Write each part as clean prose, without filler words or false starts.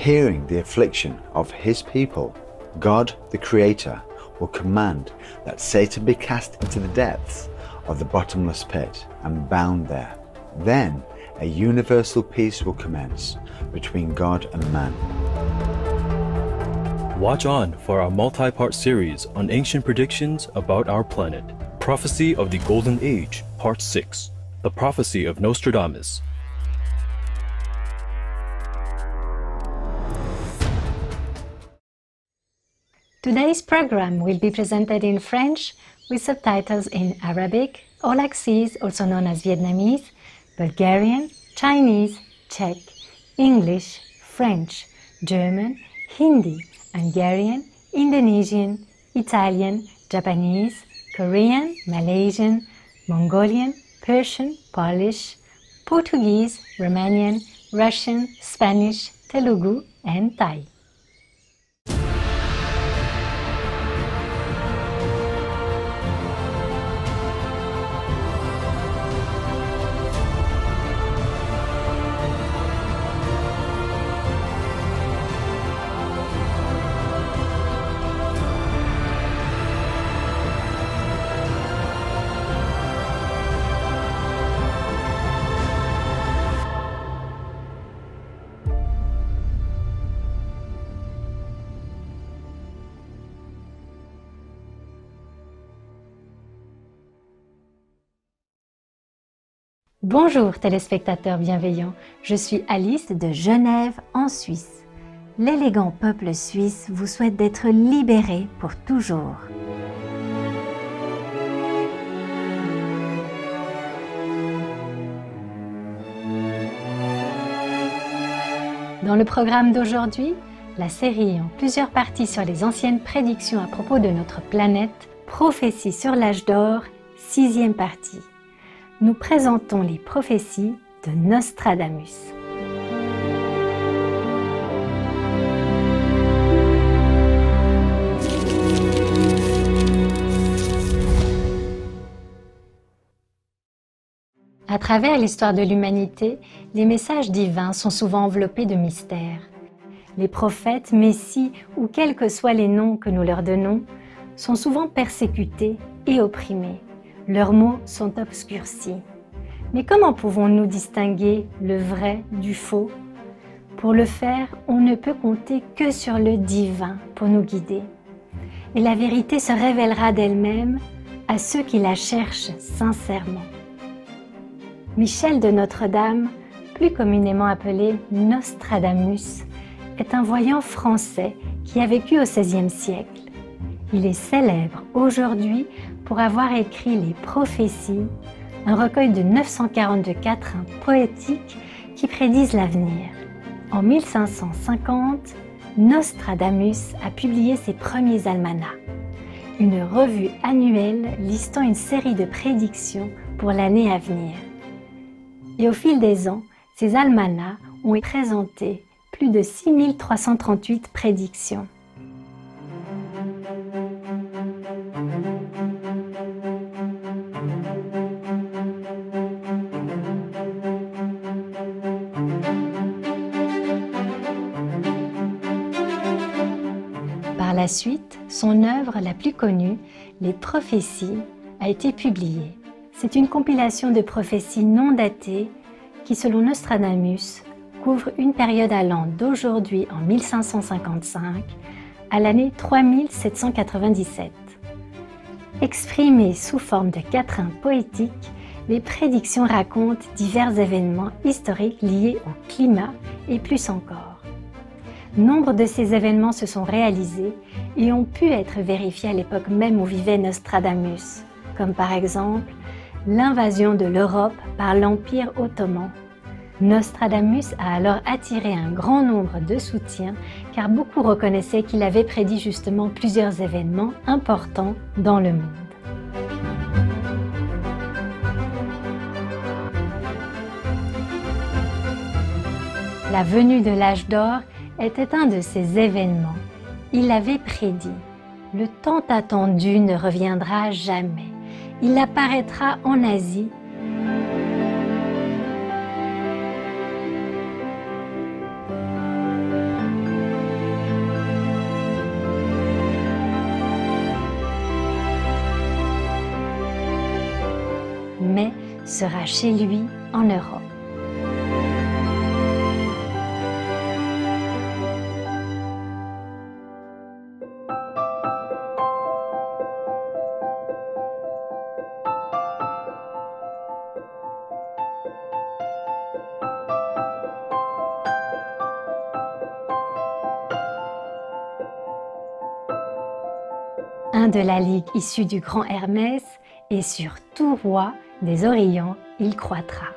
Hearing the affliction of his people, God the Creator will command that Satan be cast into the depths of the bottomless pit and bound there. Then a universal peace will commence between God and man. Watch on for our multi-part series on ancient predictions about our planet. Prophecy of the Golden Age, Part 6. The Prophecy of Nostradamus. Today's program will be presented in French with subtitles in Arabic, Aulaxese, also known as Vietnamese, Bulgarian, Chinese, Czech, English, French, German, Hindi, Hungarian, Indonesian, Italian, Japanese, Korean, Malaysian, Mongolian, Persian, Polish, Portuguese, Romanian, Russian, Spanish, Telugu, and Thai. Bonjour téléspectateurs bienveillants, je suis Alice de Genève en Suisse. L'élégant peuple suisse vous souhaite d'être libéré pour toujours. Dans le programme d'aujourd'hui, la série en plusieurs parties sur les anciennes prédictions à propos de notre planète, Prophéties sur l'âge d'or, 6e partie. Nous présentons les prophéties de Nostradamus. À travers l'histoire de l'humanité, les messages divins sont souvent enveloppés de mystères. Les prophètes, messies ou quels que soient les noms que nous leur donnons, sont souvent persécutés et opprimés. Leurs mots sont obscurcis. Mais comment pouvons-nous distinguer le vrai du faux? Pour le faire, on ne peut compter que sur le divin pour nous guider. Et la vérité se révélera d'elle-même à ceux qui la cherchent sincèrement. Michel de Notre-Dame, plus communément appelé Nostradamus, est un voyant français qui a vécu au XVIe siècle. Il est célèbre aujourd'hui pour avoir écrit les Prophéties, un recueil de 942 quatrains poétiques qui prédisent l'avenir. En 1550, Nostradamus a publié ses premiers almanachs, une revue annuelle listant une série de prédictions pour l'année à venir. Et au fil des ans, ces almanachs ont présenté plus de 6338 prédictions. Par la suite, son œuvre la plus connue, Les Prophéties, a été publiée. C'est une compilation de prophéties non datées qui, selon Nostradamus, couvre une période allant d'aujourd'hui en 1555 à l'année 3797. Exprimées sous forme de quatrains poétiques, les prédictions racontent divers événements historiques liés au climat et plus encore. Nombre de ces événements se sont réalisés et ont pu être vérifiés à l'époque même où vivait Nostradamus, comme par exemple l'invasion de l'Europe par l'Empire ottoman. Nostradamus a alors attiré un grand nombre de soutiens car beaucoup reconnaissaient qu'il avait prédit justement plusieurs événements importants dans le monde. La venue de l'âge d'or était un de ces événements. Il avait prédit « Le temps attendu ne reviendra jamais. Il apparaîtra en Asie. » sera chez lui en Europe. Un de la ligue issue du grand Hermès, et sur tout roi des Orients il croîtra.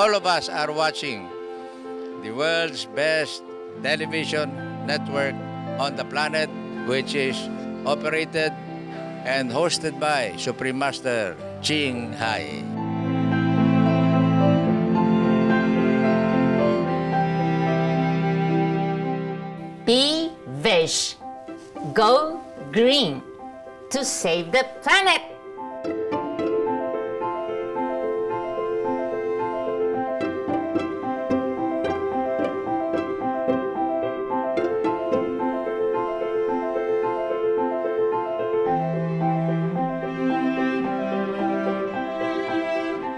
all of us are watching the world's best television network on the planet, which is operated and hosted by Supreme Master Ching Hai. Be veg. Go green to save the planet.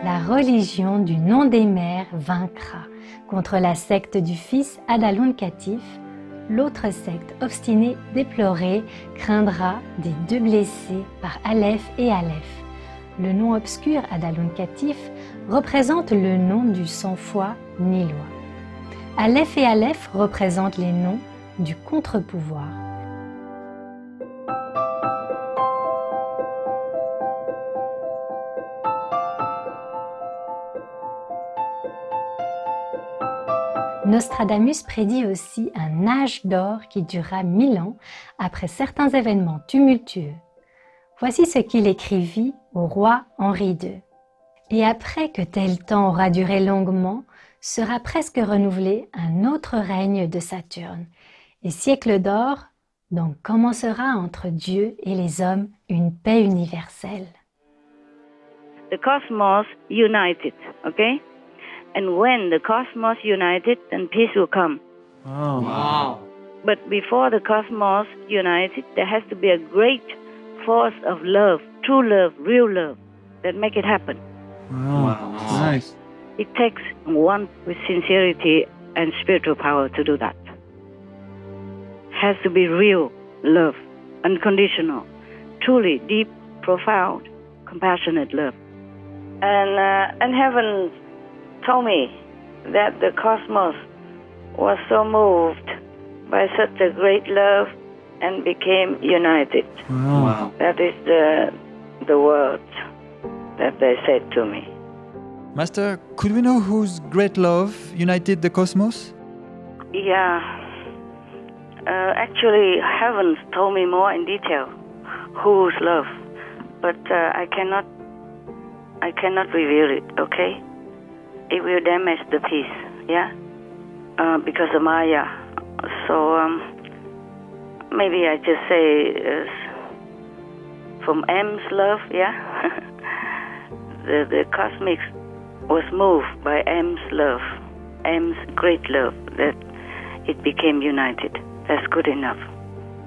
La religion du nom des mères vaincra. Contre la secte du fils Adalun Katif, l'autre secte obstinée, déplorée, craindra des deux blessés par Aleph et Aleph. Le nom obscur Adalun Katif représente le nom du sans-foi nilois. Aleph et Aleph représentent les noms du contre-pouvoir. Nostradamus prédit aussi un âge d'or qui durera 1000 ans après certains événements tumultueux. Voici ce qu'il écrivit au roi Henri II. Et après que tel temps aura duré longuement, sera presque renouvelé un autre règne de Saturne. Et siècle d'or, donc commencera entre Dieu et les hommes une paix universelle. The cosmos united, okay? And when the cosmos united, then peace will come. Oh. Wow. But before the cosmos united, there has to be a great force of love, true love, real love, that make it happen. Wow. Nice. It takes one with sincerity and spiritual power to do that. Has to be real love, unconditional, truly deep, profound, compassionate love. And heaven told me that the cosmos was so moved by such a great love and became united. Wow. That is the words that they said to me. Master, could we know whose great love united the cosmos? Yeah. Actually, heavens told me more in detail whose love, but I cannot reveal it, okay? It will damage the peace, yeah? Because of Maya. So, maybe I just say from M's love, yeah? the cosmics was moved by M's love, M's great love, that it became united. That's good enough.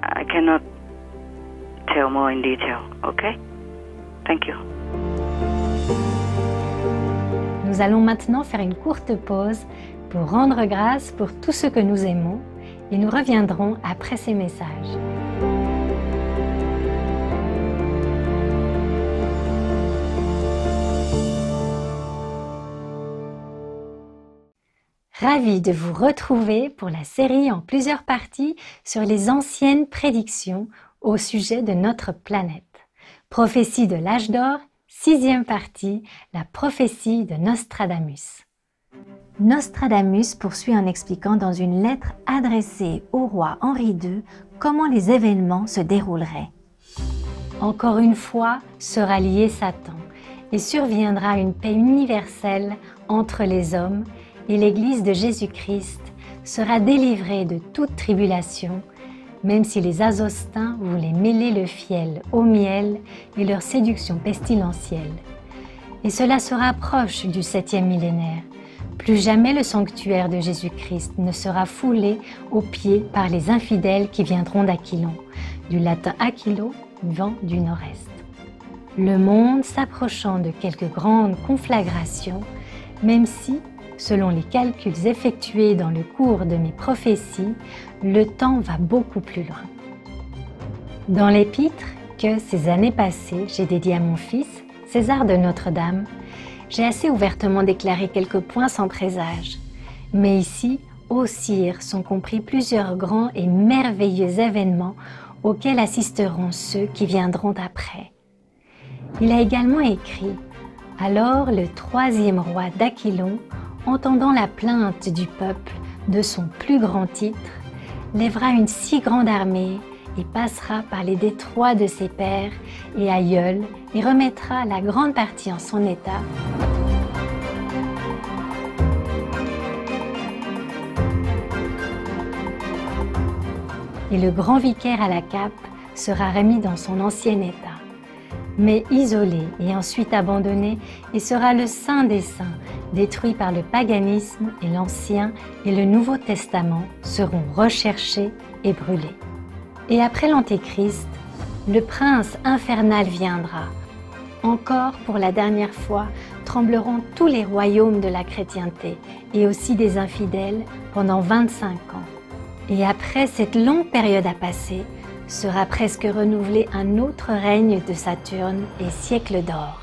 I cannot tell more in detail, okay? Thank you. Nous allons maintenant faire une courte pause pour rendre grâce pour tout ce que nous aimons et nous reviendrons après ces messages. Ravi de vous retrouver pour la série en plusieurs parties sur les anciennes prédictions au sujet de notre planète. Prophétie de l'âge d'or, 6e partie, la prophétie de Nostradamus. Nostradamus poursuit en expliquant dans une lettre adressée au roi Henri II comment les événements se dérouleraient. Encore une fois sera lié Satan et surviendra une paix universelle entre les hommes et l'Église de Jésus-Christ sera délivrée de toute tribulation, même si les Azostins voulaient mêler le fiel au miel et leur séduction pestilentielle. Et cela se rapproche du 7e millénaire. Plus jamais le sanctuaire de Jésus-Christ ne sera foulé aux pieds par les infidèles qui viendront d'Aquilon, du latin aquilo, vent du nord-est. Le monde s'approchant de quelques grandes conflagrations, même si, selon les calculs effectués dans le cours de mes prophéties, le temps va beaucoup plus loin. Dans l'épître que, ces années passées, j'ai dédié à mon fils, César de Notre-Dame, j'ai assez ouvertement déclaré quelques points sans présage. Mais ici, ô sire, sont compris plusieurs grands et merveilleux événements auxquels assisteront ceux qui viendront après. Il a également écrit « Alors le 3e roi d'Aquilon, entendant la plainte du peuple de son plus grand titre, lèvera une si grande armée et passera par les détroits de ses pères et aïeuls et remettra la grande partie en son état. et le grand vicaire à la cape sera remis dans son ancien état. Mais isolé et ensuite abandonné, et sera le Saint des Saints, détruit par le paganisme, et l'Ancien et le Nouveau Testament seront recherchés et brûlés. Et après l'Antéchrist, le prince infernal viendra. Encore pour la dernière fois, trembleront tous les royaumes de la chrétienté et aussi des infidèles pendant 25 ans. Et après cette longue période à passer, sera presque renouvelé un autre règne de Saturne et siècle d'or.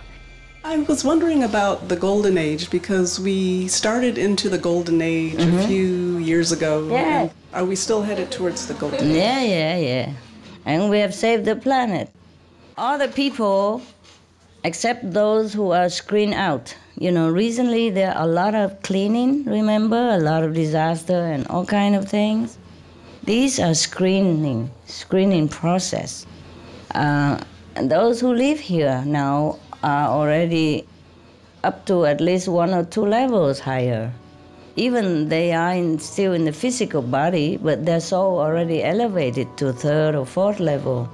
I was wondering about the Golden Age because we started into the Golden Age a few years ago. Yeah. Are we still headed towards the Golden Age? Yeah. And we have saved the planet. All the people, except those who are screened out. You know, recently there are a lot of cleaning, remember? A lot of disaster and all kind of things. These are screening process. And those who live here now are already up to at least 1 or 2 levels higher. Even they are still in the physical body, but their soul already elevated to 3rd or 4th level.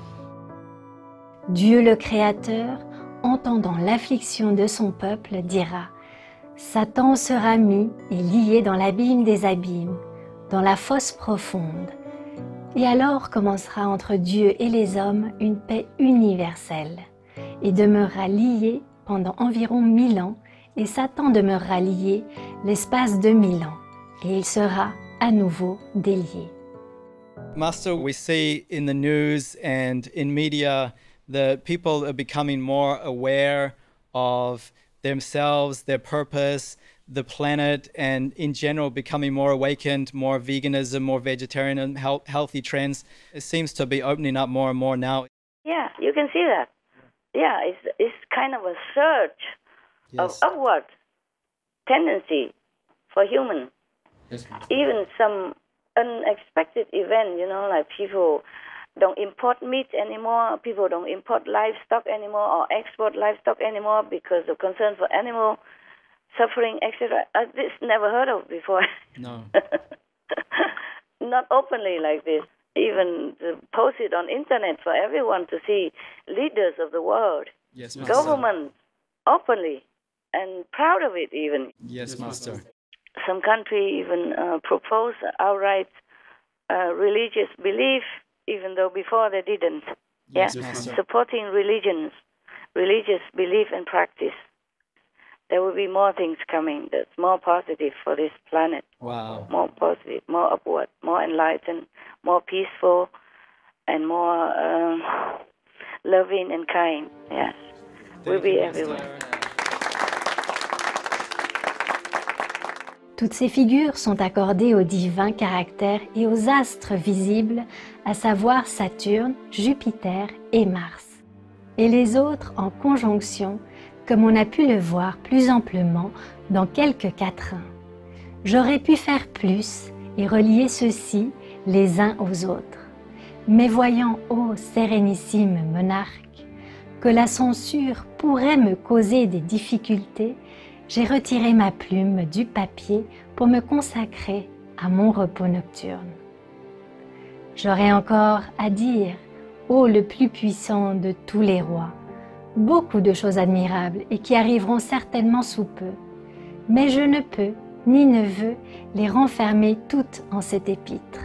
Dieu le Créateur, entendant l'affliction de son peuple, dira « Satan sera mis et lié dans l'abîme des abîmes, dans la fosse profonde. Et alors commencera entre Dieu et les hommes une paix universelle, et demeurera lié pendant environ 1000 ans, et Satan demeurera lié l'espace de 1000 ans, et il sera à nouveau délié. » Master, we see in the news and in media that people are becoming more aware of themselves, their purpose, the planet, and in general becoming more awakened, more veganism, more vegetarian, healthy trends. It seems to be opening up more and more now. Yeah, you can see that. Yeah, it's kind of a surge of upward tendency for humans. Yes, even some unexpected event, you know, like people don't import meat anymore, people don't import livestock anymore or export livestock anymore because of concern for animal suffering, etc. This never heard of before. No. Not openly like this. Even post it on internet for everyone to see, leaders of the world, Yes, Master. governments, openly and proud of it even. Yes, Master. Some country even propose outright religious belief, even though before they didn't. Yes, yeah, Master. supporting religions, religious belief and practice. There will be more things coming that's more positive for this planet. Wow. More positive, more upward, more enlightened, more peaceful, and more loving and kind. Yes, will be everywhere. Toutes ces figures sont accordées aux divins caractères et aux astres visibles, à savoir Saturne, Jupiter et Mars. Et les autres en conjonction, comme on a pu le voir plus amplement dans quelques quatrains. J'aurais pu faire plus et relier ceux-ci les uns aux autres. Mais voyant, ô sérénissime monarque, que la censure pourrait me causer des difficultés, j'ai retiré ma plume du papier pour me consacrer à mon repos nocturne. J'aurais encore à dire, ô le plus puissant de tous les rois, beaucoup de choses admirables et qui arriveront certainement sous peu, mais je ne peux ni ne veux les renfermer toutes en cet épître.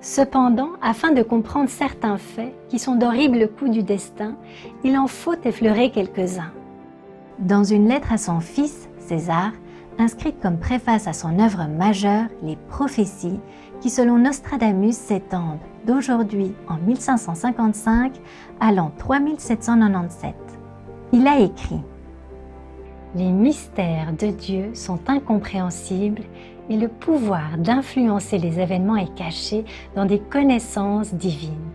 Cependant, afin de comprendre certains faits qui sont d'horribles coups du destin, il en faut effleurer quelques-uns. Dans une lettre à son fils, César, inscrite comme préface à son œuvre majeure, Les Prophéties, qui selon Nostradamus s'étendent d'aujourd'hui en 1555 à l'an 3797. Il a écrit « Les mystères de Dieu sont incompréhensibles et le pouvoir d'influencer les événements est caché dans des connaissances divines.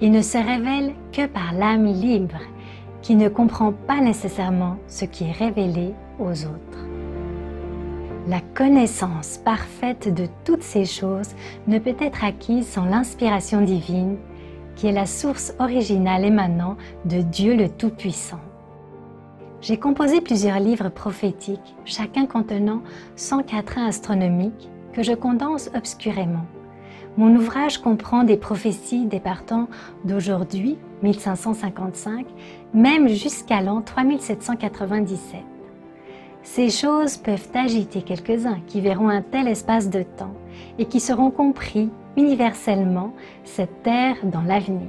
Il ne se révèle que par l'âme libre qui ne comprend pas nécessairement ce qui est révélé aux autres. La connaissance parfaite de toutes ces choses ne peut être acquise sans l'inspiration divine, qui est la source originale émanant de Dieu le Tout-Puissant. J'ai composé plusieurs livres prophétiques, chacun contenant 100 quatrains astronomiques que je condense obscurément. Mon ouvrage comprend des prophéties départant d'aujourd'hui, 1555, même jusqu'à l'an 3797. Ces choses peuvent agiter quelques-uns qui verront un tel espace de temps et qui seront compris universellement cette terre dans l'avenir.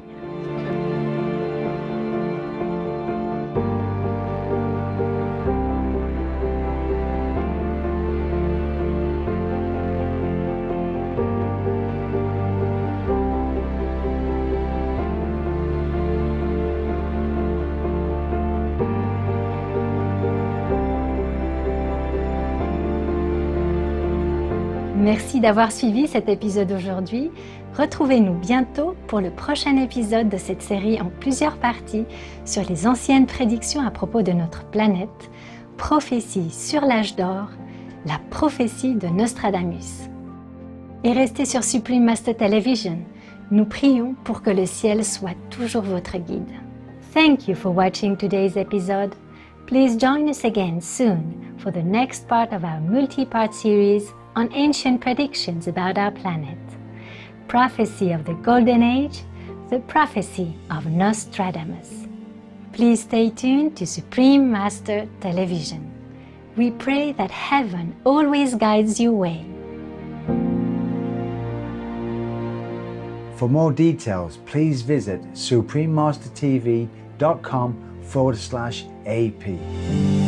Merci d'avoir suivi cet épisode aujourd'hui. Retrouvez-nous bientôt pour le prochain épisode de cette série en plusieurs parties sur les anciennes prédictions à propos de notre planète, prophétie sur l'âge d'or, la prophétie de Nostradamus. Et restez sur Supreme Master Television. Nous prions pour que le ciel soit toujours votre guide. Thank you for watching today's episode. Please join us again soon for the next part of our multi-part series on ancient predictions about our planet. Prophecy of the Golden Age, the prophecy of Nostradamus. Please stay tuned to Supreme Master Television. We pray that heaven always guides your way. For more details, please visit suprememastertv.com/AP.